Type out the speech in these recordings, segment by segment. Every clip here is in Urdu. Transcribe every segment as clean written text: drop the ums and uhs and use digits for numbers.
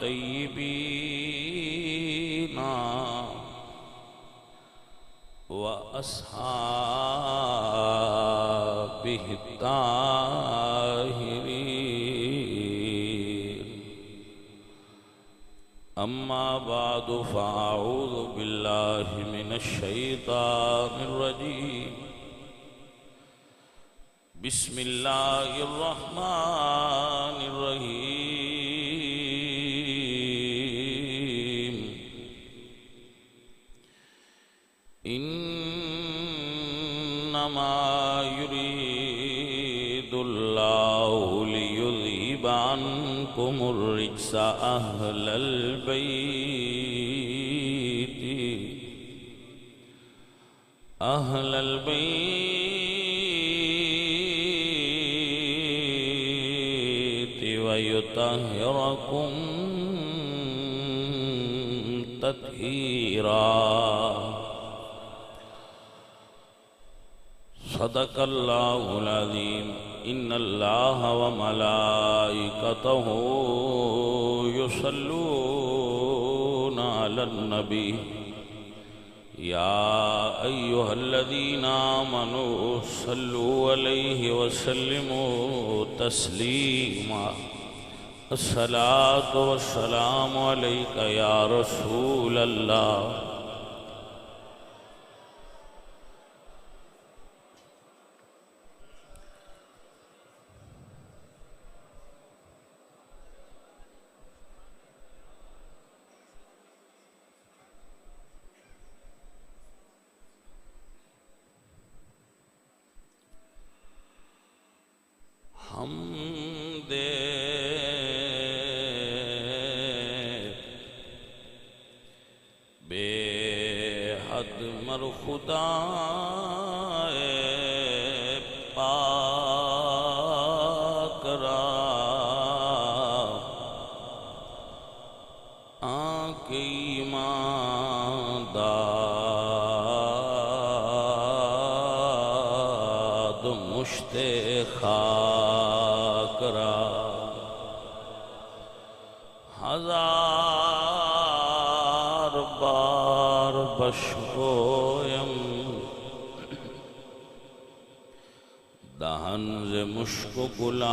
الطيبين وأصحابه الطاهرين أما بعد فأعوذ بالله من الشيطان الرجيم بسم الله الرحمن الرحيم إنما يريد الله ليذهب عنكم الرجس أهل البيت ويطهركم تطهيرا صدق الله العظيم إن الله وملائكته يصلون على النبي يا أيها الذين آمنوا صلوا عليه وسلموا تسليما الصلاة والسلام عليك يا رسول الله حمد بے حد مر خدا پاک را آنکھ ایمان داد مشت خاک را ہزار بار بشگویم دہن ز مشک و گلاب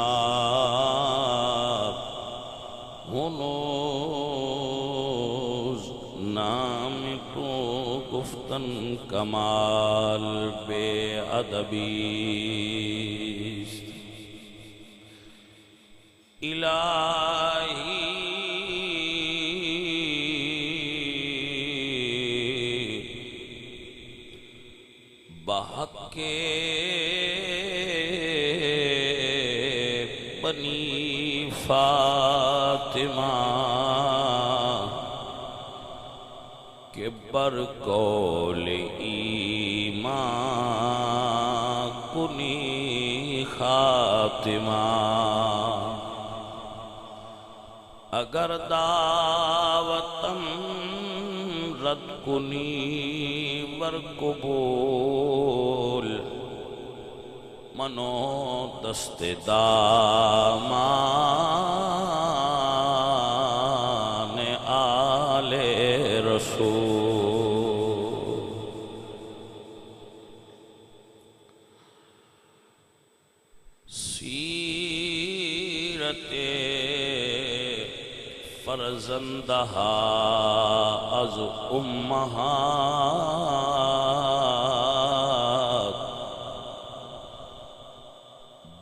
ہنوز نام تو گفتن کمال بے ادبیست الہی بحق کے بنی فاطمہ کے برقول ایمان کنی خاتمہ اگر دعوتم رد کنی ور قبول منو دست دامان آل رسول سیرت فرزندہا از امہات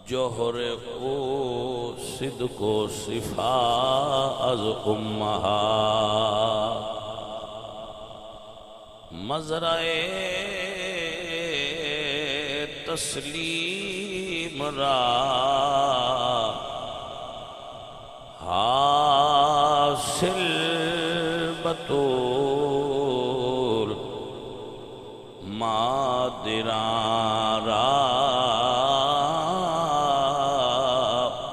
جوہر او صدق و صفا از امہات مزرعِ تسلیم را حاصل بطور مادران را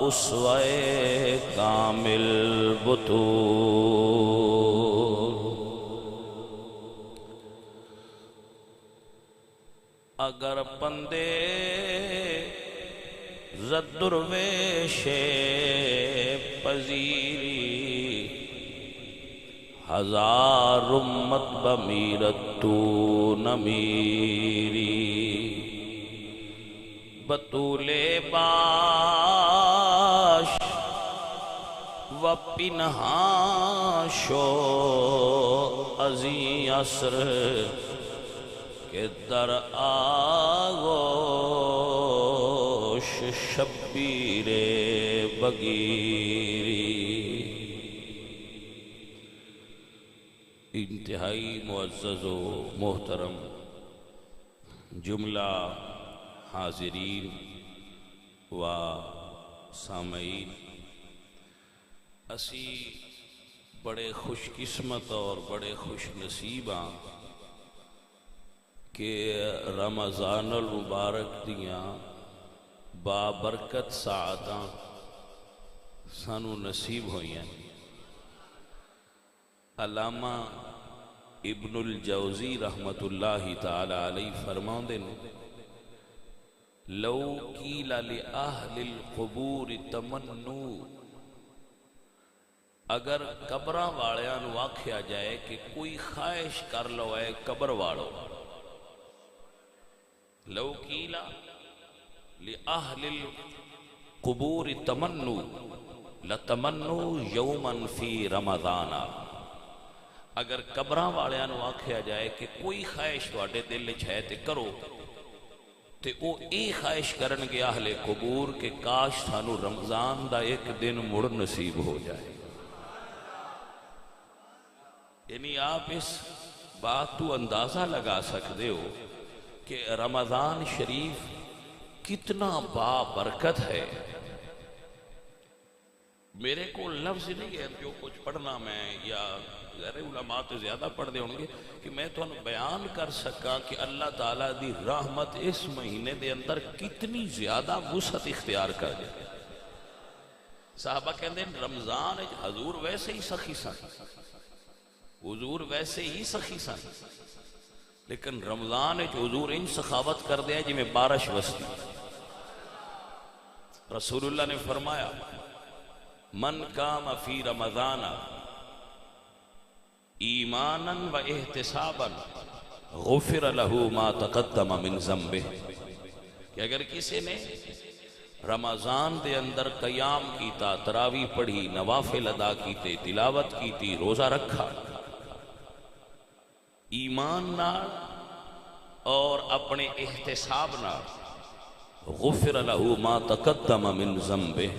اسوہ کامل بطور اگر پندے زد درویش پذیری ہزار امت بمیرت تو نمیری بطول باش و پنہاں شو ازی عصر کہ در آغوش شبیر بگیری۔ انتہائی معزز و محترم جملہ حاضرین و سامعین، اسی بڑے خوش قسمت اور بڑے خوش نصیب ہاں کہ رمضان المبارک دیاں بابرکت ساعتاں سانو نصیب ہوئی ہیں۔ علامہ ابن الجوزی رحمت اللہ تعالی علیہ فرماؤں دے لو قیل لأہل القبور تمنو، اگر قبراں والیاں نو آکھیا جائے کہ کوئی خواہش کر لو اے قبر والو، لو قیل لأہل القبور تمنو لتمنو یوما فی رمضان، اگر قبراں والیاں نو آکھیا جائے کہ کوئی خواہش تواڈے دل وچ ہے تے کرو، تے او اے خواہش کرن گے اہل قبور کہ کاش سانو رمضان دا ایک دن مڑ نصیب ہو جائے۔ یعنی آپ اس بات تو اندازہ لگا سکتے ہو کہ رمضان شریف کتنا بابرکت ہے۔ میرے کو لفظ نہیں ہے جو کچھ پڑھنا میں یا غیر علماء تو زیادہ پڑھ دے ہوں گے کہ میں تو بیان کر سکا کہ اللہ تعالیٰ دی رحمت اس مہینے دے اندر کتنی زیادہ وسعت اختیار کر دے۔ صحابہ کہتے ہیں رمضان حضور ویسے ہی سخی سن، حضور ویسے ہی سخی سن، لیکن رمضان حضور ان سخاوت کر دیا جی میں بارش وستی۔ رسول اللہ نے فرمایا من قام فی رمضان ایمانا و احتسابا غفر له ما تقدم من ذنبہ، کہ اگر کسی نے رمضان دے اندر قیام کیتا، تراویح پڑھی، نوافل ادا کیتے، تلاوت کیتی، روزہ رکھا، ایمان نال اور اپنے احتساب نال، غفر له ما تقدم من ذنبہ،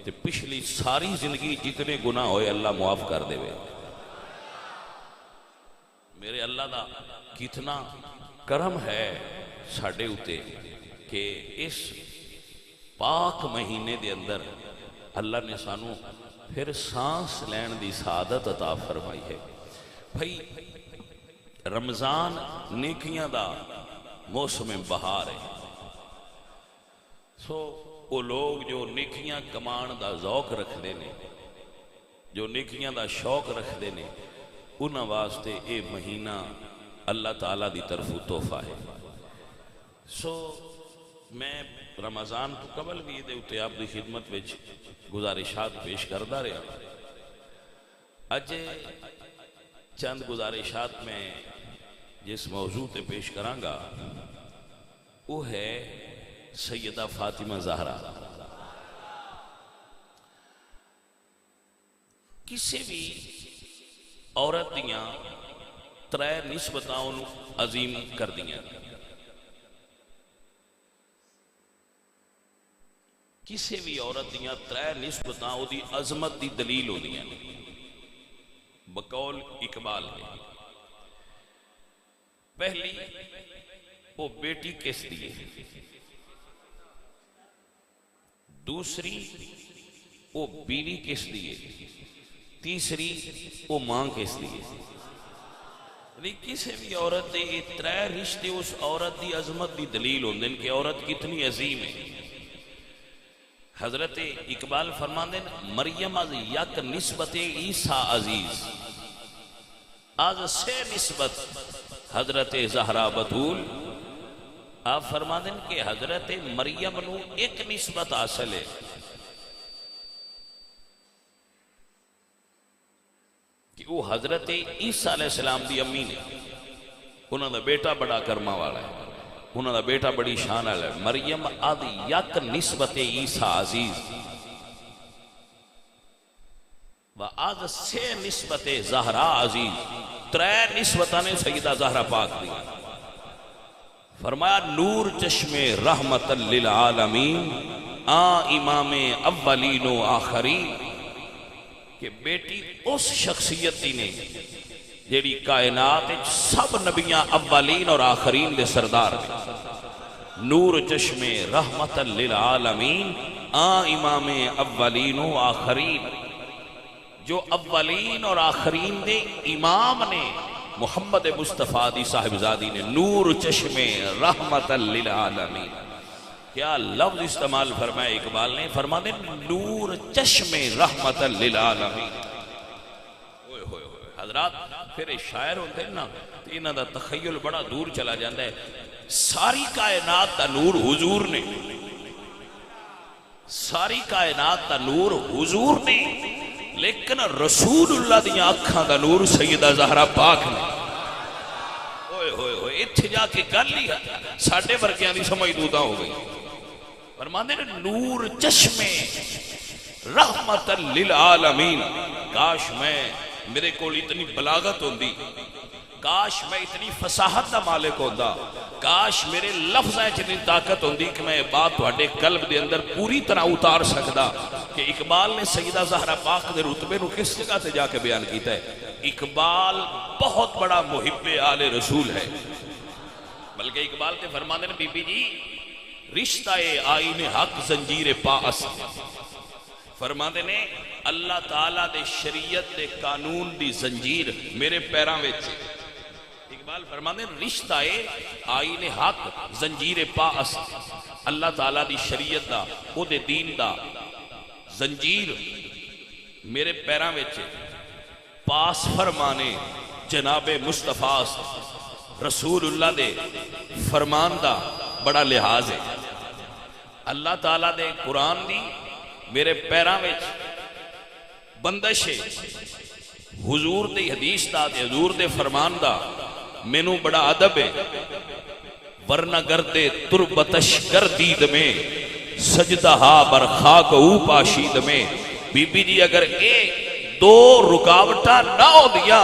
تے پچھلی ساری زندگی جتنے گناہ ہوئے اللہ معاف کر دے وے۔ میرے اللہ دا کتنا کرم ہے ساڑھے ہوتے کہ اس پاک مہینے دے اندر اللہ نے سانو پھر سانس لین دی سعادت عطا فرمائی ہے۔ بھائی رمضان نیکیاں دا موسم بہار ہے، سو وہ لوگ جو نیکیاں کمان دا ذوق رکھ دینے، جو نیکیاں دا شوق رکھ دینے، انہاں واسطے اے مہینہ اللہ تعالیٰ دی طرف تحفہ ہے۔ سو میں رمضان تو قبل بھی دے اتے آپ دی خدمت وچ گزارشات پیش کردہ رہا۔ اجے چند گزارشات میں جس موضوع تے پیش کرانگا وہ ہے سیدہ فاطمہ زہرا۔ کسی بھی عورت دیاں ترے نسبتاں انہوں عظیم کر دیاں، کسی بھی عورت دیاں ترے نسبتاں او دی عظمت دی دلیل ہو دیاں بقول اقبال میں۔ پہلی وہ بیٹی کس دیئے، دوسری وہ بیوی کس دیئے، تیسری وہ ماں کس دیئے۔ کسی بھی عورت دے یہ ترے رشتے اس عورت دی عظمت دی دلیل ہوندے کہ عورت کتنی عظیم ہے۔ حضرت اقبال فرماندے مریم از یک نسبت عیسیٰ عزیز، از سے نسبت حضرت زہرا بطول۔ آپ فرماندے کہ حضرت مریم نو ایک نسبت حاصل ہے کہ کہ وہ حضرت عیسیٰ علیہ السلام دی امی نے، انہوں دا بیٹا بڑا کرما والا ہے، انہوں دا بیٹا بڑی شان والا ہے۔ مریم آد یک نسبت عیسیٰ عزیز و آد سے نسبت زہرا عزیز، ترے نسبتہ نے سیدہ زہرا پاک دی۔ فرمایا نور چشم رحمت للعالمین امام اولین و آخرین، کہ بیٹی اس شخصیت دی نے جیڑی کائنات سب نبیاں اولین اور آخرین دے سردار دے۔ نور چشم رحمت للعالمین امام اولین و آخرین، جو اولین اور آخرین دے امام نے محمد مصطفیٰ دی صاحبزادی نے نور چشم رحمت للعالمین۔ کیا لفظ استعمال فرمایا اقبال نے، فرماتے نور چشم رحمت للعالمین۔ حضرات پھر شاعر ہوتے ہیں نا تو انہاں دا تخیل بڑا دور چلا جاندہ ہے۔ ساری کائنات دا نور حضور نے، ساری کائنات دا نور حضور نے، لیکن رسول اللہ دیاں اکھاں دا نور سیدہ زہرا پاک نے۔ ہوئے ہوئے ہوئے اتھے جا کے گل لی ہے ساڑھے ورگیاں دی سمجھ دودا ہو گئی۔ فرمانے نور چشم رحمت للعالمین۔ کاش میں میرے کو اتنی بلاغت ہوندی، کاش میں اتنی فصاحت دا مالک ہوندا، کاش میرے لفظ اتنی طاقت ہوندی کہ میں بات تہاڈے قلب دے اندر پوری طرح اتار سکدا کہ اقبال نے سیدہ زہرا پاک دے رتبے نو کس جگہ سے جا کے بیان کیتا ہے۔ اقبال بہت بڑا محب آل رسول ہے، بلکہ اقبال تے فرماندے نے بی بی جی رشتہ آئین حق زنجیر پا است، فرماندے نے اللہ تعالیٰ دے شریعت دے قانون دی زنجیر میرے پیراں وچ۔ اقبال فرماندے رشتہ آئین حق زنجیر پا است، اللہ تعالیٰ دی شریعت دا او دے دین دا زنجیر میرے پیراں وچ، پاس فرمانے جناب مصطفیٰ رسول اللہ دے فرمان دا بڑا لحاظ ہے۔ اللہ تعالیٰ دے قرآن دی میرے پیراں وچ بندش ہے، حضور دی حدیث دا تے حضور دے فرمان دا مینوں بڑا ادب ہے۔ ورنہ گردے تربتش گردید میں سجدہ ہا بر خاک او پاشید میں۔ بی بی جی اگر اے دو رکاوٹاں نہ ہو دیا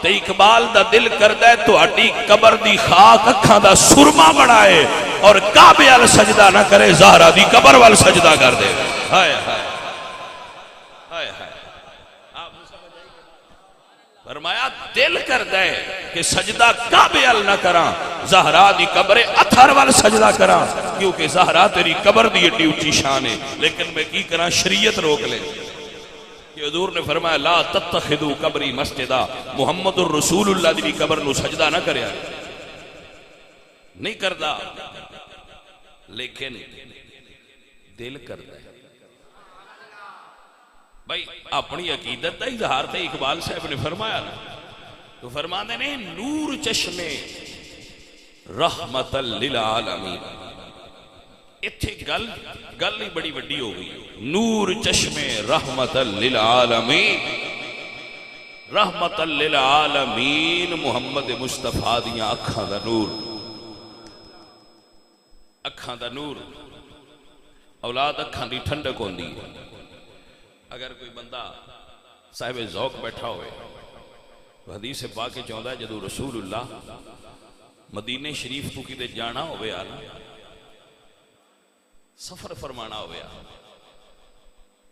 تے اقبال دا دل کردہ ہے تو اڈی قبر دی خاک اکھاں دا سرما بڑھائے اور کعبے وال سجدہ نہ کرے، زہرا دی قبر وال سجدہ کر دے۔ ہائے ہائے ہائے ہائے، فرمایا دل کردہ ہے کہ سجدہ کعبے وال نہ کراں، زہرا دی قبر اتھر وال سجدہ کراں، کیونکہ زہرا تیری قبر دی اڈی اونچی شان ہے، لیکن میں کی کراں شریعت روک لے۔ کہ حضور نے فرمایا لا تتخذوا قبری مسجدا، محمد الرسول اللہ دی قبر نو سجدہ نہ کریا، نہیں کردا، لیکن دل کردا ہے۔ بھائی اپنی عقیدت دا اظہار تے اقبال صاحب نے فرمایا نا، تو فرمانے نے نور چشم رحمت للعالمین۔ اتھے گل ہی بڑی وڈی ہو گئی، نور چشم رحمت للعالمین، رحمت للعالمین محمد مصطفیٰ دیاں اکھاں دا نور، اکھاں دا نور۔ اولاد اکھاں دی ٹھنڈک ہوندی ہے۔ اگر کوئی بندہ صاحب ذوق بیٹھا ہوئے، حدیث پاک چاہتا ہے جدو رسول اللہ مدینہ شریف تو کدے جانا ہوئے آنا، سفر فرمانا ہوئے آنا،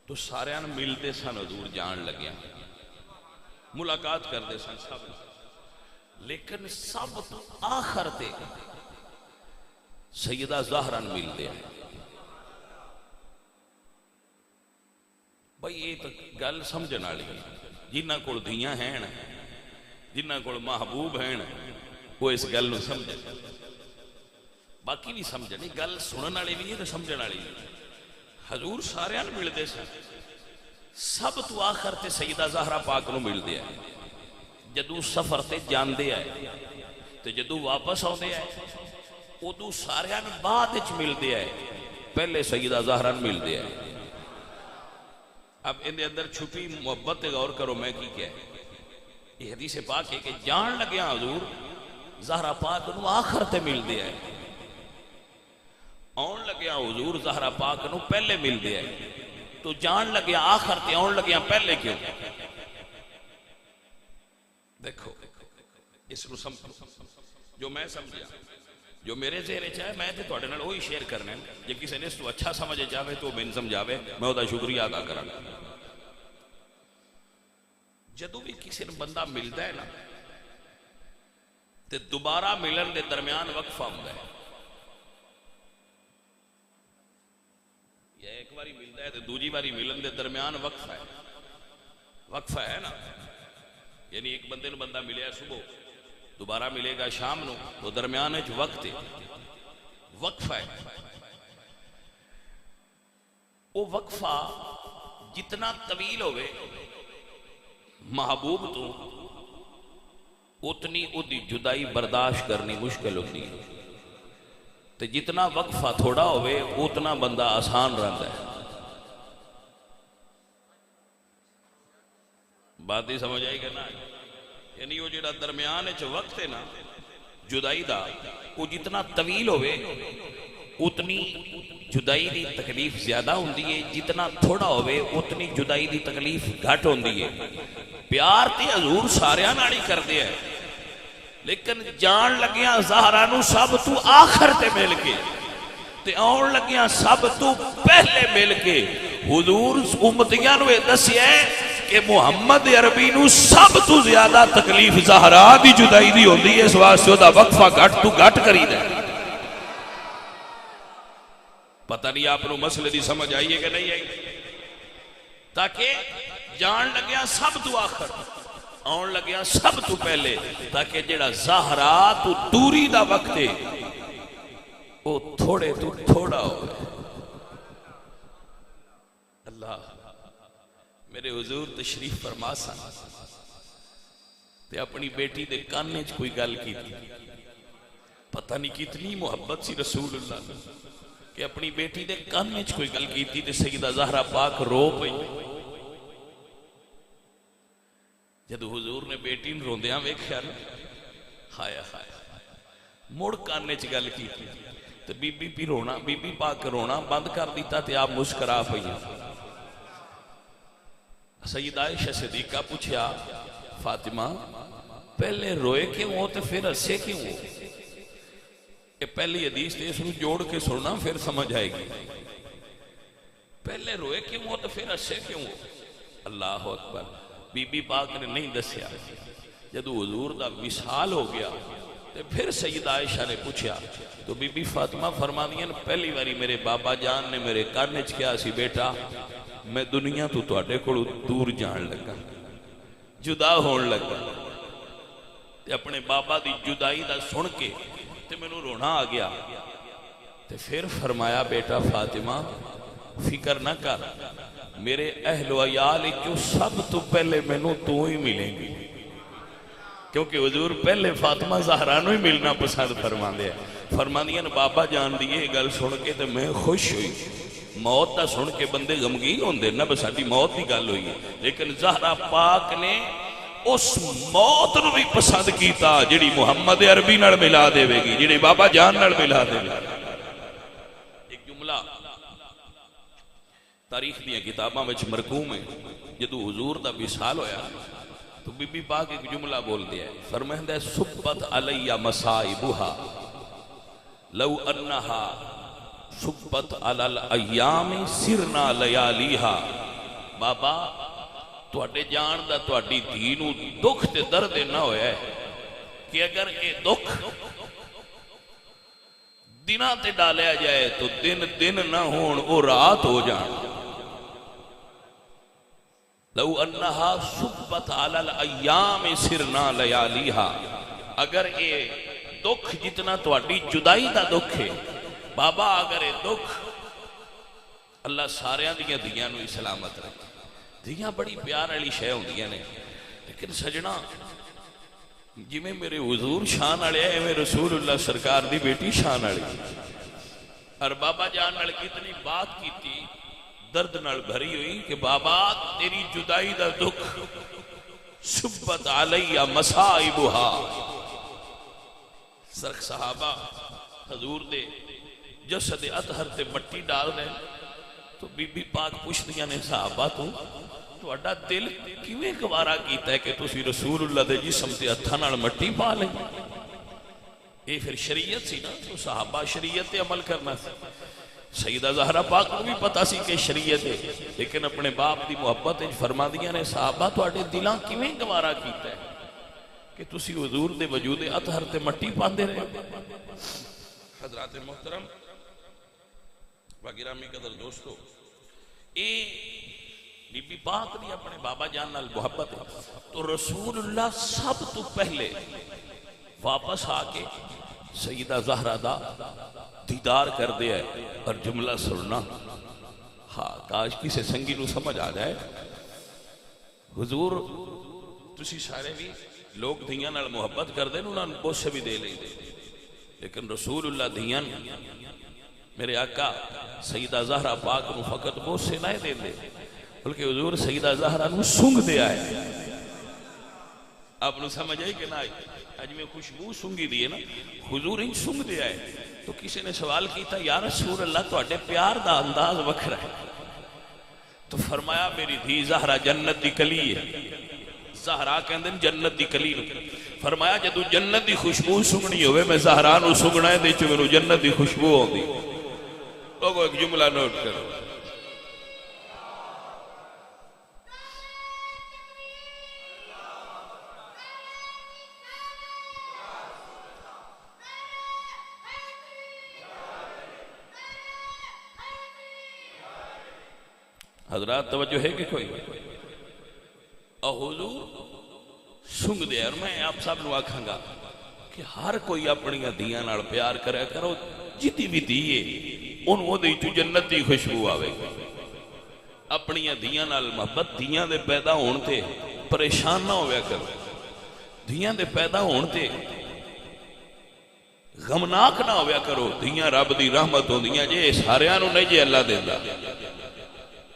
تو سارے آن ملتے سن حضور جان لگیا، ملاقات کردے سن سب، لیکن سب تو آخر تے سیدہ زہرا ملتے ہیں۔ بھئی یہ تو گل سمجھنا لی، جنہ کول دھیاں ہیں جنہ کول محبوب ہیں وہ اس گل نو سمجھے، باقی نہیں سمجھنی، گل سنن والی بھی ہے تو سمجھن والی بھی۔ حضور سارے ملتے سن، سب تو آخر تے سیدہ زہرا پاک نو ملتے ہیں۔ جدو سفر تے جاندے آئے تے جدو واپس آتے آئے ادو سارے بعد وچ ملتے آئے، پہلے سیدہ زہرا ملتے آئے۔ اب ان دے اندر چھپی محبت غور کرو، میں کی کیا ہے یہ حدیث پاک ہے کہ جان لگیا حضور زہرا پاک نو آخر تے مل دیا ہے، آن لگیا حضور زہرا پاک نو پہلے مل دیا ہے، تو جان لگیا آخر تے آن لگیا پہلے کیوں؟ دیکھو اس کو سمجھو، جو میں سمجھا، جو میرے ذہن چاہے میں تے تواڈے نال وہی شیئر کرنا ہے، جے کسی نے اس تو اچھا سمجھے چاہے تو میں سمجھاوے، میں وہ شکریہ ادا کراں۔ جدو بھی کسی نے بندہ ملتا ہے نا تے دوبارہ ملن دے درمیان وقفہ ہوندا ہے، یا ایک باری ملتا ہے تے دوسری باری ملن دے درمیان وقفہ ہے نا، یعنی ایک بندے نو بندہ ملیا صبح، دوبارہ ملے گا شام نو، تو درمیان وقت ہے، وقفہ ہے۔ وہ وقفہ جتنا طویل ہوئے محبوب تو اتنی ادھی جدائی برداشت کرنی مشکل ہوتی ہے، تو جتنا وقفہ تھوڑا ہوئے اتنا بندہ آسان رہتا ہے۔ بات ہی سمجھ آئی کہ نا؟ یعنی وہ جڑا درمیان وقت ہے نا جدائی دا، وہ جتنا طویل ہوئے اتنی جدائی دی تکلیف زیادہ ہوندی ہے، جتنا تھوڑا ہوئے اتنی جدائی دی تکلیف گھٹ ہوندی ہے۔ پیار تے حضور ساریاں نال ہی کردے ہیں، لیکن جان لگیاں زہرا نو سب تو آخر تے مل کے تے آن لگیاں سب تو پہلے مل کے حضور امتیاں نو دسیا کہ محمد عربی نو سب تو زیادہ تکلیف زہرا دی جدائی دی ہوندی ہے، اس واسطے دا وقفہ گھٹ تو گھٹ کری دے۔ پتہ نہیں آپ نو مسئلے دی سمجھ آئیے کہ نہیں آئی؟ تاکہ جان لگیا سب تو آخر، آن لگیا سب تو پہلے، تاکہ جڑا زہرا تو دوری دا وقت ہے وہ تھوڑے تو تھوڑا ہو گئے۔ اللہ میرے حضور تشریف فرما سن تے اپنی بیٹی دے کانے چ کوئی گل کی تھی، پتہ نہیں کتنی محبت سی رسول اللہ کہ اپنی بیٹی دے کانے چ کوئی گل کی تھی تے سیدہ زہرا پاک رو پئی۔ جدو حضور نے بیٹی نے روندیاں ویکھیا نا، ہائے ہائے مڑ کانے چ گل کی تھی تے بی بی رونا، بی بی پاک رونا بند کر دیتا تے آپ مسکرا پئیاں۔ سیدہ عائشہ صدیقہ پوچھیا فاطمہ پہلے روئے کیوں ہو تے پھر ہسے کیوں ہو؟ یہ پہلی حدیث تے اس کو جوڑ کے سننا پھر سمجھ آئے گی۔ پہلے روئے کیوں ہو تے پھر ہسے کیوں ہو؟ اللہ اکبر۔ بی بی پاک نے نہیں دسیا، جدو حضور دا وصال ہو گیا تے پھر سیدہ عائشہ نے پوچھا تو بی بی فاطمہ فرما دیا پہلی باری میرے بابا جان نے میرے کان وچ کیا سی بیٹا میں دنیا تو تواڈے کولوں دور جان لگا، جدا ہون لگا، تے اپنے بابا دی جدائی دا سن کے تے مینوں رونا آ گیا، تے پھر فرمایا بیٹا فاطمہ فکر نہ کر، میرے اہل و عیال جو سب تو پہلے مینوں تو ہی ملیں گی، کیونکہ حضور پہلے فاطمہ زہرا نو ہی ملنا پسند فرماندے ہیں۔ فرماندیاں بابا جان دی یہ گل سن کے تے میں خوش ہوئی، موت دا سن کے بندے غمگین ہوندے نا، بس ساڈی موت دی گل ہوئی ہے، لیکن زہرا پاک نے اس موت نو بھی پسند کیتا جڑی محمد عربی نال ملا دے گی، جڑی بابا جان نال ملا دے گی۔ ایک جملہ تاریخ دیاں کتاباں وچ مرقوم ہے، جدو حضور دا وصال ہویا تو بی بی پاک ایک جملہ بول دیا ہے، فرمائندہ ہے سبت علی مصائبہا لو انہا سبت علی الایام سرنا لیالیہا۔ بابا تواڈے جان دا تواڈی دھی نو دکھ تے درد نہ ہویا ہے کہ اگر اے دکھ دناں تے ڈالیا جائے تو دن دن نہ ہون او رات ہو جان۔ لو انہا سبت علی الایام سرنا لیالیہا، اگر اے دکھ جتنا تواڈی جدائی دا دکھ ہے بابا، اگر اے دکھ اللہ ساریاں دیاں دیاں نو سلامت رکھے۔ دیاں بڑی پیار والی شے ہوندیاں نے، لیکن سجنا جی میں میرے حضور شان والے ہے میں رسول اللہ سرکار دی بیٹی شان والی، اور بابا جان نال کتنی بات کیتی درد نال بھری ہوئی کہ بابا تیری جدائی دا دکھ سبت علی مصائبہا. سرخ صحابہ حضور دے جسد اطہر تے مٹی ڈال دے تو بی بی پاک پوچھدیاں نے صحابہ تو اڈا دل کیویں گوارا کیتا ہے کہ تسی رسول اللہ دے جسم تے ہتھاں نال مٹی پا لیں. یہ پھر شریعت سی نا، تو صحابہ شریعت تے عمل کرنا سی. سیدہ زہرا پاک کو بھی پتا سی کہ شریعت ہے، لیکن اپنے باپ دی محبت فرما دیا نے صحابہ تو اڈے دلاں کیویں گوارا کیتا ہے کہ تسی حضور دے وجود اطہر تے مٹی پاندے رہے. حضرات محترم و گرامی قدر دوستو، اے بی بی پاک دی اپنے بابا جان نال محبت ہے. تو رسول اللہ سب تو پہلے واپس آ کے سیدہ زہرا دا دیدار کر دیا ہے اور جملہ سننا. ہاں کاش کسی سنگی نو سمجھ آ جائے. حضور تسی سارے بھی لوگ دھیاں نال محبت کر دیں انہاں نوں بوسے بھی دے لیں دے، لیکن رسول اللہ دھیاں میرے آقا سیدہ زہرا پاک نو فقط بوسے نہ دے دے بلکہ حضور سیدہ زہرا نو سنگ دے آئے. آپ نو سمجھ آئی کہ نہ آئی؟ آج میں خوشبو سنگی دیئے نا، حضور ان سنگ دے آئے. تو کسی نے سوال کیتا یا رسول اللہ تو اڈے پیار دا انداز وکھرا ہے. تو فرمایا میری دھی زہرا جنت دی کلی ہے. زہرا کہندے جنت دی کلی. فرمایا جدو جنت دی خوشبو سنگنی ہوئے میں زہرا نو سنگنا ہے دے چو میں جنت دی خوشبو ہوں دی. لوگو ایک جملہ نوٹ کرو. حضرات توجہ ہے کہ کوئی حضور سنگ دے. اور میں آپ سب نو آکھاں گا کہ ہر کوئی اپنی دیاں نال پیار کرے کرو، جتی بھی دیئے ان وہ دی تو جنت دی خوشبو آوے. اپنی دیاں نال محبت دیاں دے پیدا ہون تے پریشان نہ ہویا کرو. دیاں دے پیدا ہون تے غمناک نہ ہویا کرو. دیاں رب دی رحمت ہوں دیاں جے ساریاں نو نہیں جے اللہ دیندا.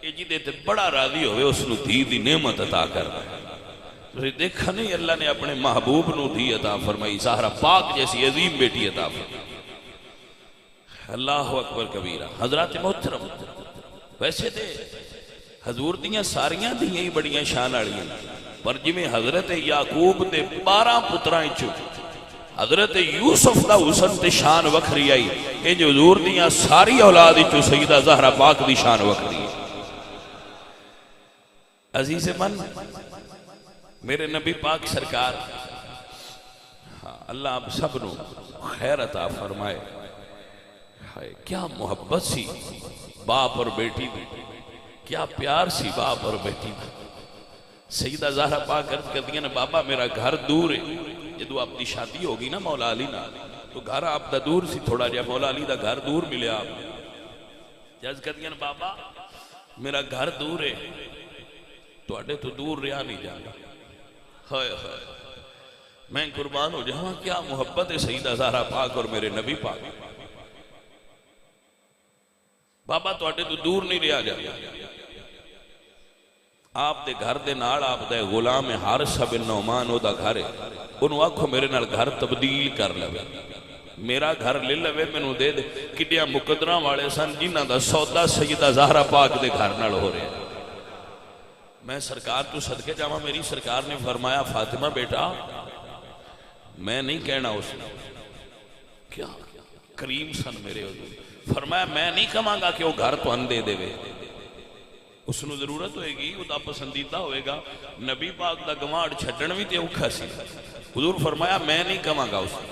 یہ جی دیتے بڑا راضی ہوئے اس نو دی دی نعمت عطا کر رہے. دیکھا نہیں اللہ نے اپنے محبوب نو دی عطا فرمائی، زہرا پاک جیسی عظیم بیٹی عطا فرمائی. اللہ اکبر کبیرہ. حضرات محترم ویسے دے حضور دیاں ساریاں دیاں ہی بڑیاں شان آڑیاں، پر جی میں حضرت یعقوب دے 12 پترائیں چو حضرت یوسف دا حسن تے شان وکھری آئی کہ جو حضور دیاں ساری اولاد چو سیدہ زہرا پاک دی شان وکھری ہے. عزیز من میرے نبی پاک سرکار، اللہ آپ سب نو خیر عطا فرمائے. کیا محبت سی باپ اور بیٹی دی، کیا پیار سی باپ اور بیٹی دی. سیدہ زہرا پاک عرض کر دیا نا بابا میرا گھر دور ہے. جدو آپ دی شادی ہوگی نا مولا علی نا تو گھر آپ دا دور سی تھوڑا جا. مولا علی دا گھر دور ملے آپ عرض کر دیا نا بابا میرا گھر دور ہے تو اڈے تو دور رہا نہیں جانا. ہائے ہائے میں قربان ہو جہاں کیا محبت ہے سیدہ زہرا پاک اور میرے نبی پاک. بابا تو اڈے تو دور نہیں رہا جانا. آپ دے گھر دے نال آپ دے غلام حارثہ بن نعمان او دا گھر ہے. انہوں آکھو میرے نال گھر تبدیل کر لوے، میرا گھر لے لوے میں دے دے. کڈیاں مقدرہ والے سن جنہ دا سودا سیدہ زہرا پاک دے گھر نال ہو رہے. میں سرکار تو صدقے جاواں میری سرکار نے فرمایا فاطمہ بیٹا میں نہیں کہنا اس نے. کیا کریم سن میرے حضور. فرمایا میں نہیں کہاں گا کہ وہ گھر تو اندے دے وے. اس نو ضرورت ہوئے گی وہ دا پسندیدہ ہوئے گا. نبی پاک دا گماڑ چھٹن بھی تے اوکھا سی. حضور فرمایا میں نہیں کہاں گا اس نے.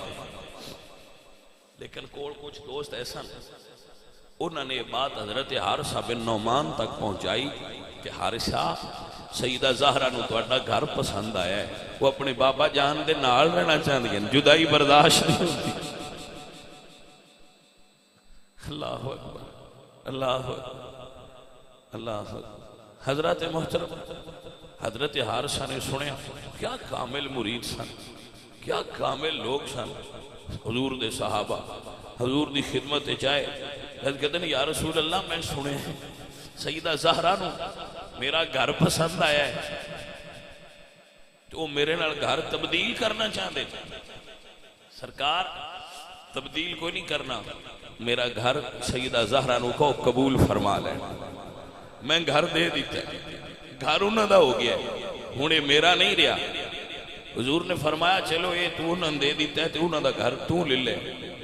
لیکن کول کچھ دوست ایسا انہوں نے بات حضرت حارثہ بن نعمان تک پہنچائی کہ حارثہ سیدہ زہرا نو تو اڈا گھر پسند آیا ہے، وہ اپنے بابا جان دے نال رہنا چاہتے ہیں، جدائی برداشت نہیں ہوتی. اللہ اکبر اللہ اکبر اللہ اکبر. حضرت محترم حضرت حارثہ نے سنیا کیا کامل مرید سن، کیا کامل لوگ سن. حضور دے صحابہ حضور دی خدمت چاہے کہتے ہیں یا رسول اللہ میں سنے سیدہ زہرا نو میرا گھر پسند آیا ہے. تو وہ میرے نال گھر تبدیل کرنا چاہتے سرکار تبدیل کوئی نہیں کرنا میرا گھر سیدہ زہرا نو کو قبول فرما لینا میں گھر دے دیتا ہے گھر انہوں دا ہو گیا ہے ہوں یہ میرا نہیں رہا حضور نے فرمایا چلو یہ تو انہوں دے دیتا ہے تو انہوں دا گھر تو لے لے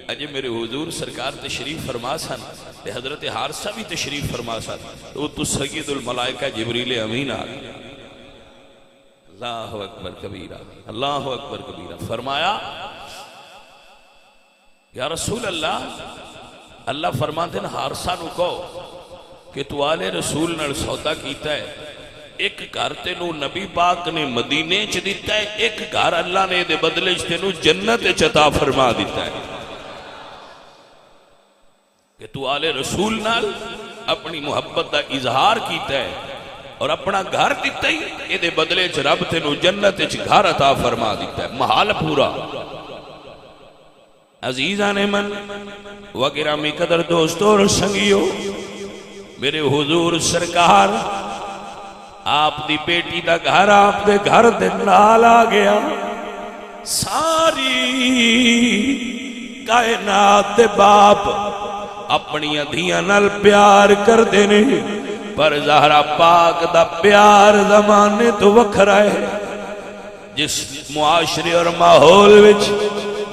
اجے میرے حضور سرکار تشریف فرما سن تے حضرت حارثہ بھی تشریف فرما سن تو سید الملائکہ جبریل امین آ گئے اللہ اکبر کبیرہ اللہ اکبر کبیرہ فرمایا یا رسول اللہ فرماتے ہیں حارثہ نو کہو کہ تو آلے رسول نال سودا کیتا ہے ایک گھر تینو نبی پاک نے مدینے چ دیتا ہے ایک گھر اللہ نے دے بدلے چ تینو جنت چ عطا فرما دیتا ہے کہ تو آلے رسول نال اپنی محبت دا اظہار کیتا ہے اور اپنا گھر دیتا ہی یہ دے بدلے چ رب تینو جنت چ گھر عطا فرما دیتا ہے محال پورا عزیزان من و گرامی قدر دوستو اور سنگیو میرے حضور سرکار آپ دی بیٹی دا گھر آپ دے گھر دے نال آ گیا ساری کائنات دے باپ اپنی دھیاں نال پیار کر دینے پر زہرا پاک دا پیار زمانے تو وکھرا ہے جس معاشرے اور ماحول وچ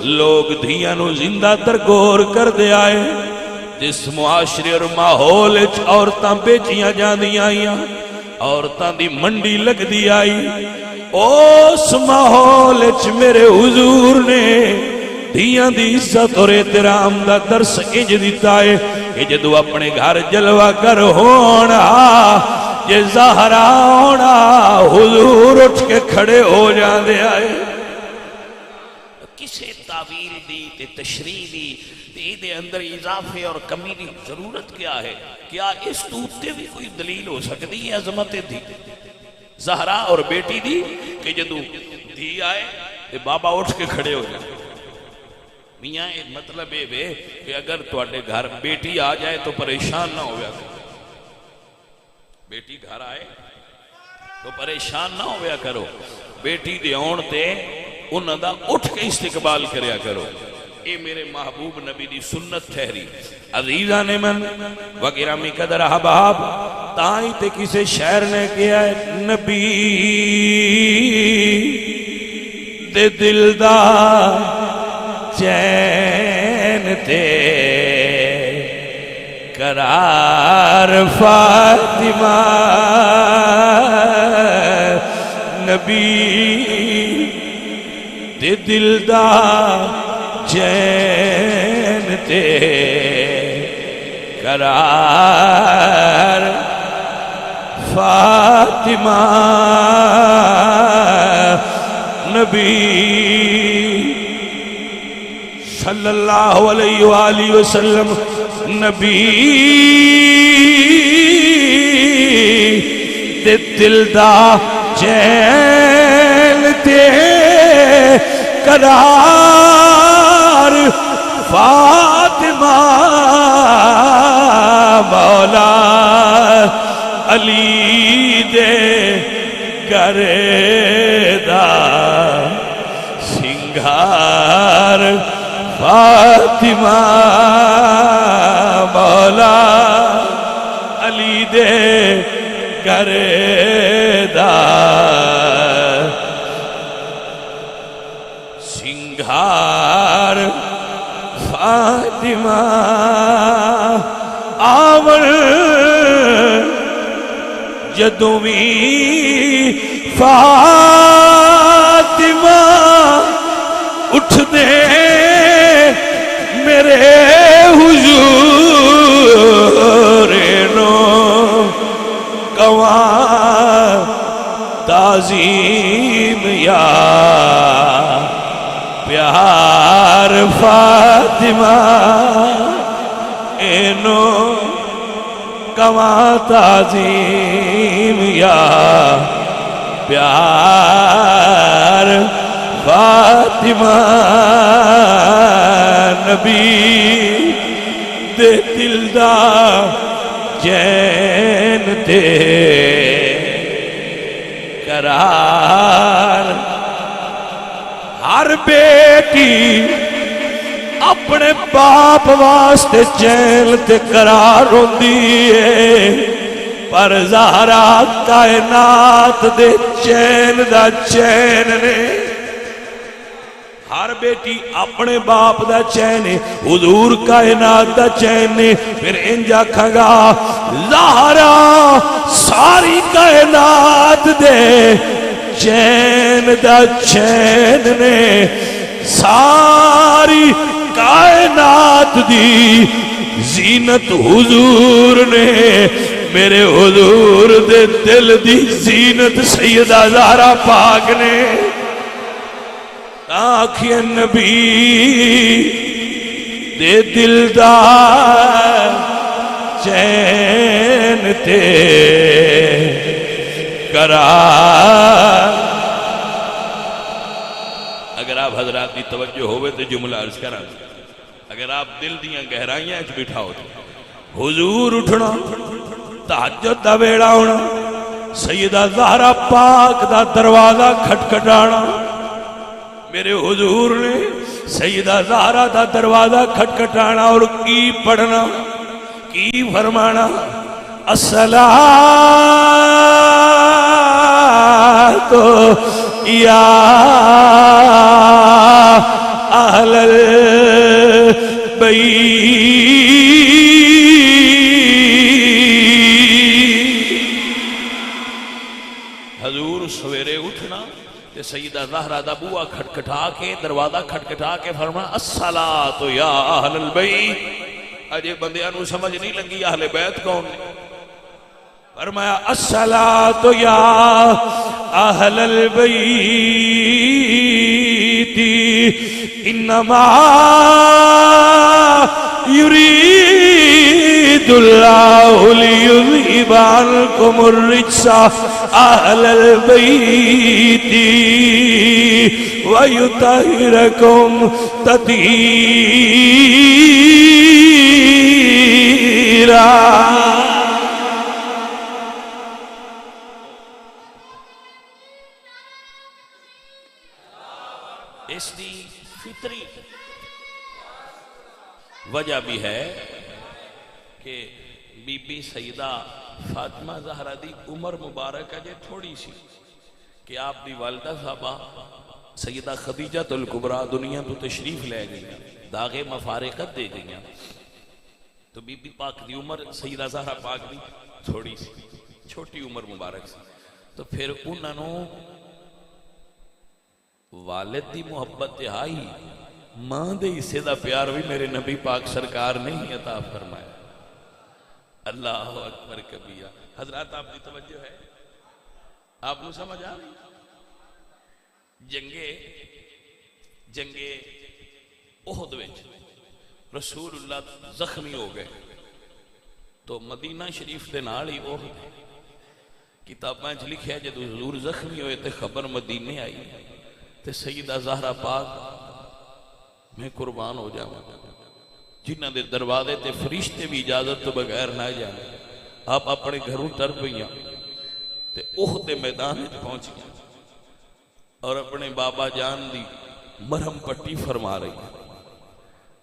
لوگ دھیاں نو زندہ ترگور کر دے آئے جس معاشرے اور ماحول وچ عورتاں بیچیاں جاندیاں آئیاں عورتاں دی منڈی لگ دی آئی اس ماحول وچ میرے حضور نے دھیاں دی عزت اور احترام دا درس انج دیتا ہے کہ جدو اپنے گھر جلوہ کر ہونا یہ زہرا ہونا حضور اٹھ کے کھڑے ہو جاندے آئے کسے تعویل دی تے تشریح دی تے دے اندر اضافے اور کمی دی ضرورت کیا ہے کیا اس توتے بھی کوئی دلیل ہو سکتی ہے عظمت دی زہرا اور بیٹی دی کہ جدو دھی آئے تے بابا اٹھ کے کھڑے ہو جائے میاں مطلب یہ کہ اگر تواڈے گھر بیٹی آ جائے تو پریشان نہ ہویا کرو بیٹی گھر آئے تو پریشان نہ ہویا کرو بیٹی دے آن تے انہاں دا اٹھ کے استقبال کریا کرو اے میرے محبوب نبی دی سنت ٹھہری عزیزان من و گرامی قدر احباب تائیں تے کسے شہر نے کیا ہے نبی دے دل دا چین تے قرار فاطمہ نبی دے دل دا چین تے قرار فاطمہ نبی صلی اللہ علیہ وآلہ وسلم نبی دے دل دا چین تے قرار فاطمہ مولا علی دے گھر دا سنگھار فاطمہ مولا علی دے گھر دا سنگھار فاطمہ آور جدوں بھی فاطمہ اٹھ دے میرے حضور نو کواں تعظیم یا پیار فاطمہ اینو کواں تعظیم یا پیار فاطمہ نبی دے دل دا چین تے قرار ہر بیٹی اپنے باپ واسطے چین تے قرار ہوندی ہے پر زہرا کائنات دے چین دا چین نے ہر بیٹی اپنے باپ دا چین ہے حضور کائنات دا چین نے پھر انجا کھگا زہرا ساری کائنات دے چین دا چین نے ساری کائنات دی زینت حضور نے میرے حضور دے دل دی زینت سیدہ زہرا پاک نے آنکھیں نبی دے دل دا چین تے قرار اگر آپ حضرات کی توجہ ہوئے تو جملہ عرض کرا اگر آپ دل دیاں گہرائیاں اچھ بٹھاؤ تو حضور اٹھنا تہجد دا ویڑا ہونا سیدہ زہرا پاک دا دروازہ کھٹکھٹانا میرے حضور نے سیدہ زہرا دا دروازہ کھٹکھٹانا اور کی پڑھنا کی فرمانا الصلاۃ یا اہل البیت حضور سویرے اٹھنا تے سیدہ زہرا دا بوا کھٹکھٹا کے دروازہ کھٹکھٹا کے فرمایا الصلاۃ یا اہل البیت اجے بندیاں نو سمجھ نہیں لگی اہل بیت کون نے فرمایا الصلاۃ یا اہل البیت انما یرید اللہ لیذہب عنکم الرجس اہل البیت ویطہرکم تطہیرا اس دی فطری وجہ بھی ہے کہ بی بی سیدہ فاطمہ زہرا دی عمر مبارک اجے تھوڑی سی کہ آپ دی والدہ صاحبہ سیدہ خدیجہ الکبریٰ دنیا تو تشریف لے گئی داغ مفارقت دے گئی تو بی بی پاک دی عمر سیدہ زہرا پاک دی تھوڑی سی چھوٹی عمر مبارک سی تو پھر انہوں والد دی محبت تہائی ماں دے حصے دا پیار بھی میرے نبی پاک سرکار نے ہی عطا فرمایا اللہ اکبر کبیرہ حضرات آپ کی توجہ ہے آپ نے سمجھ آ رہی جنگے احد وچ رسول اللہ زخمی ہو گئے تو مدینہ شریف دے نال ہی احد کتاباں وچ لکھیا جے حضور زخمی ہوئے تے خبر مدینے آئی تے سیدہ زہرا پاک میں قربان ہو جاؤں جنہ دے دروازے تے فرشتے بھی اجازت تو بغیر نہ جانے آپ اپنے گھروں ٹر پئیاں تے احد دے میدان پہنچ گیا اور اپنے بابا جان دی مرہم پٹی فرما رہی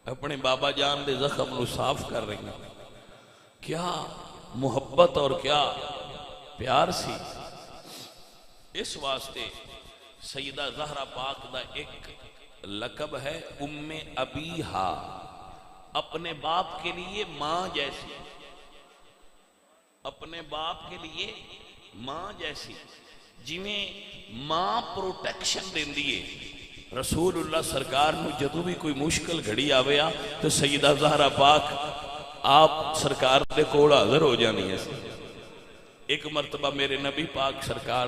اپنے بابا جان دے زخم نو صاف کر رہی کیا محبت اور کیا پیار سی اس واسطے سیدہ زہرا پاک دا ایک لقب ہے ام ابیہا اپنے باپ کے لیے ماں جیسی اپنے باپ کے لیے ماں جیسی جنہیں ماں پروٹیکشن دین دیئے رسول اللہ سرکار نو جدو بھی کوئی مشکل گھڑی آویا تو سیدہ زہرا پاک آپ سرکار دے کوڑ حاضر ہو جانی ہے ایک مرتبہ میرے نبی پاک سرکار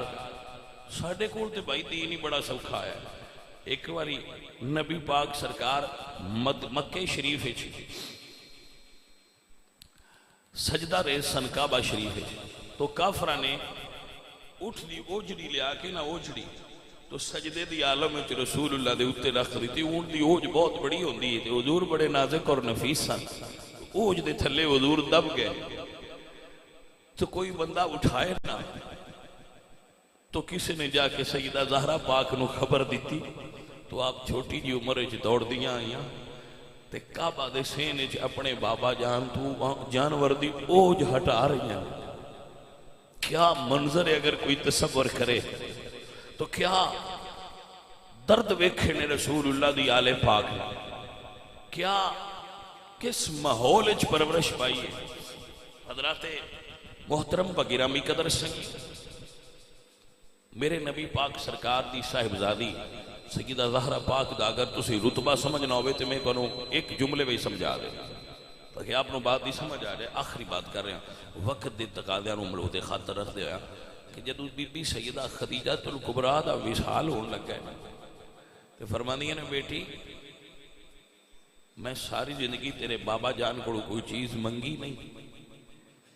ساڑھے کوڑ تے بھائی دین ہی بڑا سوکھا ہے ایک واری نبی پاک سرکار مکہ شریف ہے سجدہ ریز سن کعبہ شریف ہے تو کافرہ نے اٹھ دی اوجڑی لیا کے نہ اوجڑی تو سجدے دی عالم میں رسول اللہ دے اتے رکھ دی تھی اون دی اوج بہت بڑی ہوندی ہے حضور بڑے نازک اور نفیس سن اوج دے تھلے حضور دب گئے تو کوئی بندہ اٹھائے نہ تو کسی نے جا کے سیدہ زہرا پاک نو خبر دیتی تو آپ چھوٹی جی عمر دوڑ دیاں آئیاں تے کعبہ دے سینے اپنے بابا جان تو جانور دی اوج ہٹا رہی ہیں. کیا منظر ہے اگر کوئی تصور کرے تو کیا درد ویکھے نے رسول اللہ دی آل پاک نے کیا کس ماحول اچ پرورش پائی ہے. حضرات محترم و گرامی قدر سنگی میرے نبی پاک سرکار دی صاحبزادی سیدہ زہرا پاک دا اگر تسی رتبہ سمجھنا ہوئے تو میں کنوں ایک جملے میں سمجھا دے تاکہ آپ نو بات دی سمجھ آ جائے. آخری بات کر رہے ہیں وقت دے تقاضیاں نو ملوت خاطر رکھ دے کہ جدو بی بی سیدہ خدیجہ الکبریٰ دا وصال ہون لگ گئے تو فرمانی ہے نا بیٹی میں ساری زندگی تیرے بابا جان کو کوئی چیز منگی نہیں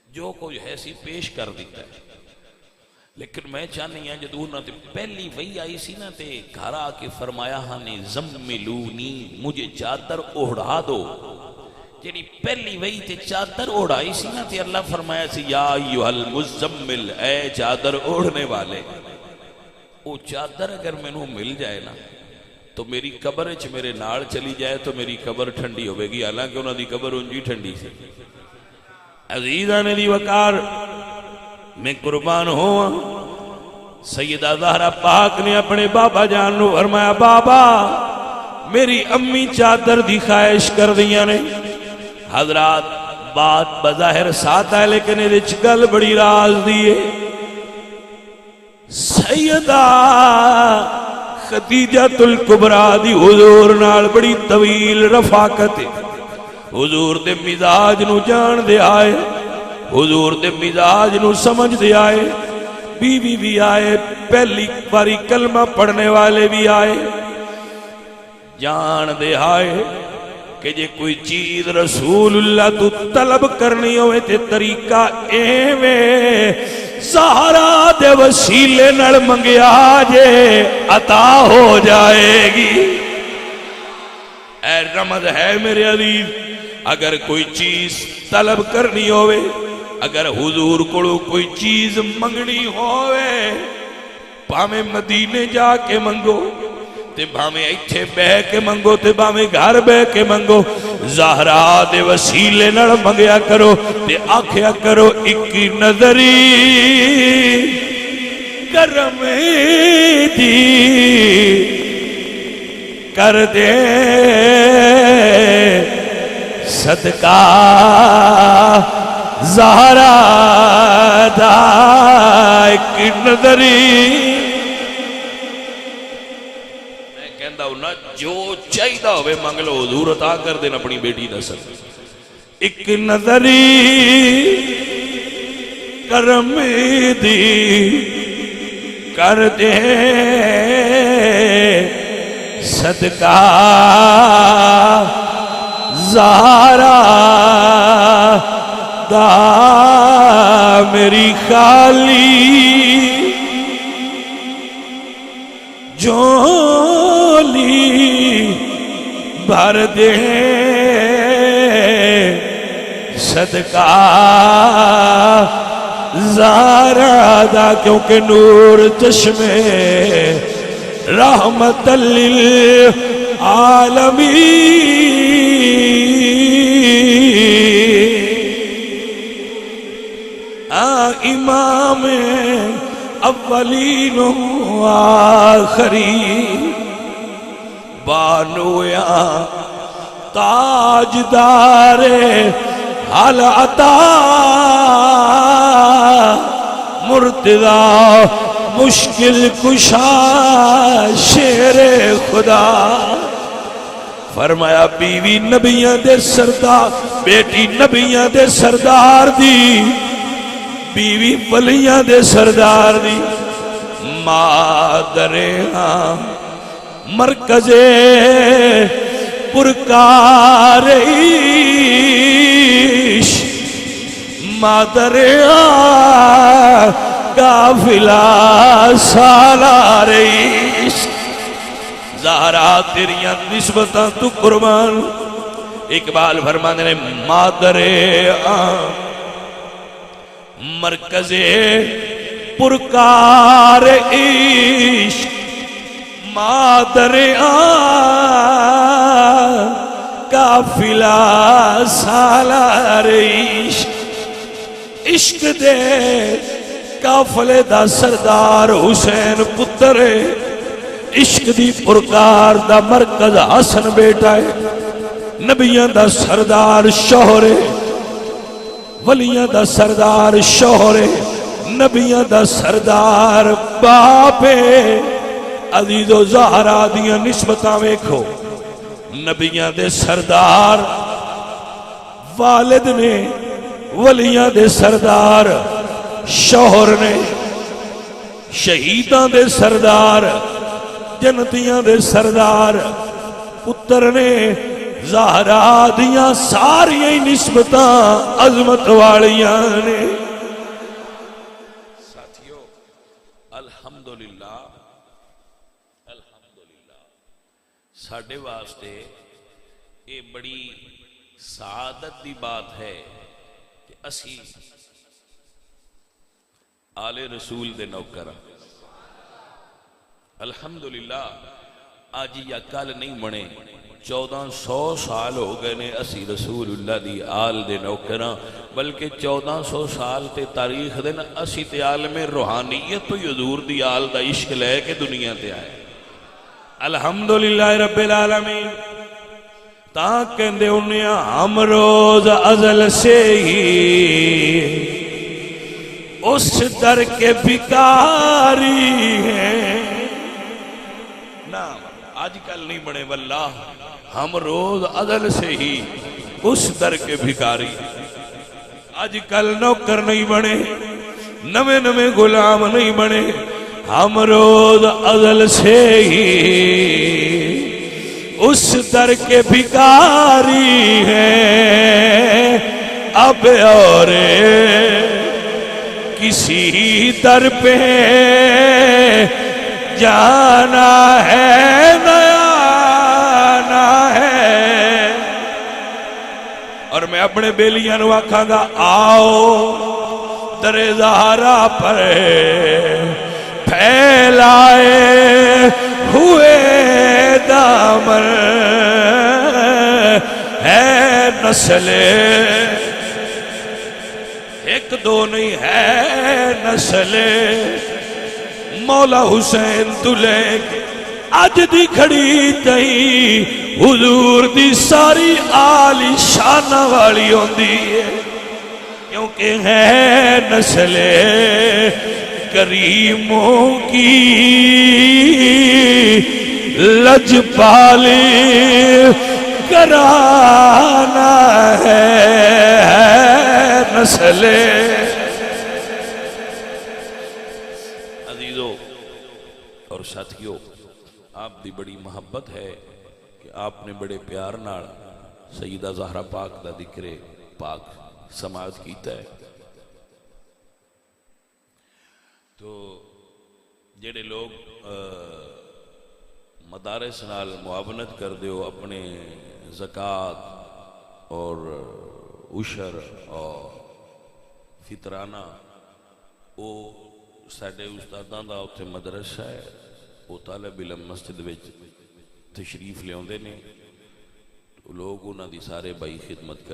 جو کوئی ایسی پیش کر دیتا ہے لیکن میں چاہنی ہوں جدو انہوں نے پہلی وہی آئی سی نا تے گھر آ کے فرمایا ہاں زملونی مجھے چادر اوڑھا دو. جیڑی پہلی وہی تے چادر اوڑھائی سی نا تے اللہ فرمایا سی یا ایوہ المزمل اے چادر اوڑھنے والے. وہ چادر اگر میں نو مل جائے نا تو میری قبر اچ میرے نال چلی جائے تو میری قبر ٹھنڈی ہوئے گی حالانکہ انہوں دی قبر انجی ٹھنڈی سی. عزیزان دی وقار میں قربان ہوا سیدہ زہرا پاک نے اپنے بابا جان نو فرمایا بابا میری امی چادر دی خواہش کر دیا نے. حضرات بات بظاہر ساتھ ہے لیکن یہ گل بڑی راز دیئے. سیدہ خدیجہ الکبریٰ دی حضور نال بڑی طویل رفاقت ہے. حضور دے مزاج نو جان دے آئے حضور دے مزاج نو سمجھ دے آئے. بیوی بھی آئے پہلی باری کلمہ پڑھنے والے بھی آئے جان دے آئے کہ جے کوئی چیز رسول اللہ تو طلب کرنی ہوئے تے طریقہ ایویں زہرا دے وسیلے نال منگیا جے عطا ہو جائے گی. اے رمض ہے میرے عزیز اگر کوئی چیز طلب کرنی ہوئے اگر حضور کو کوئی چیز منگنی ہوئے بھامے مدینے جا کے منگو تے بھامے ایتھے بہ کے منگو تے بھامے گھر بہ کے منگو زہرا دے وسیلے نال منگیا کرو تے آکھیا کرو ایک نظری کرم دی کر دے صدقہ زہرا دا ایک نظری. میں کہندہ ہوں نا جو چاہیدہ ہوئے منگ لو حضور عطا کر دینا اپنی بیٹی نسل. ایک نظری کرم دی کر دے صدقہ زہرا دا میری خالی جولی بھر دے صدقہ زہرا دا کیونکہ نور چشمے رحمت للعالمین امام اولین و آخرین بانویا تاجدار حال عطا مرتضی مشکل کشا شیر خدا. فرمایا بیوی نبیاں دے سردار بیٹی نبیاں دے سردار دی بیوی ولیاں دے سردار دی مادر مرکز پرکار مادر قافلہ سالار عشق. زہرا تیریاں نسبتاں تو قربان. اقبال فرمانے نے مادر مرکز پرکار عشق مادر آن قافلہ سالار عشق عشق دے قافلے دا سردار حسین پتر ہے عشق دی پرکار دا مرکز حسن بیٹا ہے نبیاں دا سردار شوہر ہے ولیاں دا سردار شوہر ہے نبیاں دا سردار باپ ہے عزیز و زہرا دیاں نسبتاں ویکھو نبیاں دے سردار والد نے ولیاں دے سردار شوہر نے شہیداں دے سردار جنتیاں دے سردار پتر نے زہرا دیاں ساریاں نسبتاں عظمت والیاں نے ساتھیو الحمدللہ ساڑھے واسطے یہ بڑی سعادت دی بات ہے کہ اسی آل رسول دے نوکر الحمدللہ آج یا کل نہیں بنے 1400 سال ہو گئے نے اسی رسول اللہ دی آل دے نوکراں بلکہ 1400 سال تے تاریخ دے نا اسی تے عالم روحانیت تو حضور دی آل دا عشق لے کے دنیا تے آئے الحمدللہ رب العالمین تاں کہندے انہیں ہم روز ازل سے ہی اس در کے بھکاری ہیں آج کل نہیں بنے واللہ ہم روز ازل سے ہی اس در کے بھکاری آج کل نوکر نہیں بنے نوے نوے غلام نہیں بنے ہم روز ازل سے ہی اس در کے بھکاری ہیں اب اور کسی در پہ جانا ہے نیا ہے اور میں اپنے بیلیاں نو آکھاں گا آؤ در زہرا پر پھیلائے ہوئے دامن ہے نسل ایک دو نہیں ہے نسل مولا حسین تو لے کے اج دی کھڑی تئی حضور دی ساری آلی شانہ والی ہوندی ہے کیونکہ ہے نسل کریموں کی لجپالی کرانا ہے نسل عزیزو اور ساتھیو آپ دی بڑی محبت ہے کہ آپ نے بڑے پیار نال سیدہ زہرا پاک دا ذکر پاک سماعت کیتا ہے تو جڑے لوگ مدارس نال معاونت کر دیو اپنے زکوٰۃ اور عشر اور فطرانہ وہ ساڈے استاداں دا اتھے مدرسہ ہے وہ طالب علم مسجد وچ تشریف لے آندے نے لوگ انہاں دی سارے بائی خدمت کرے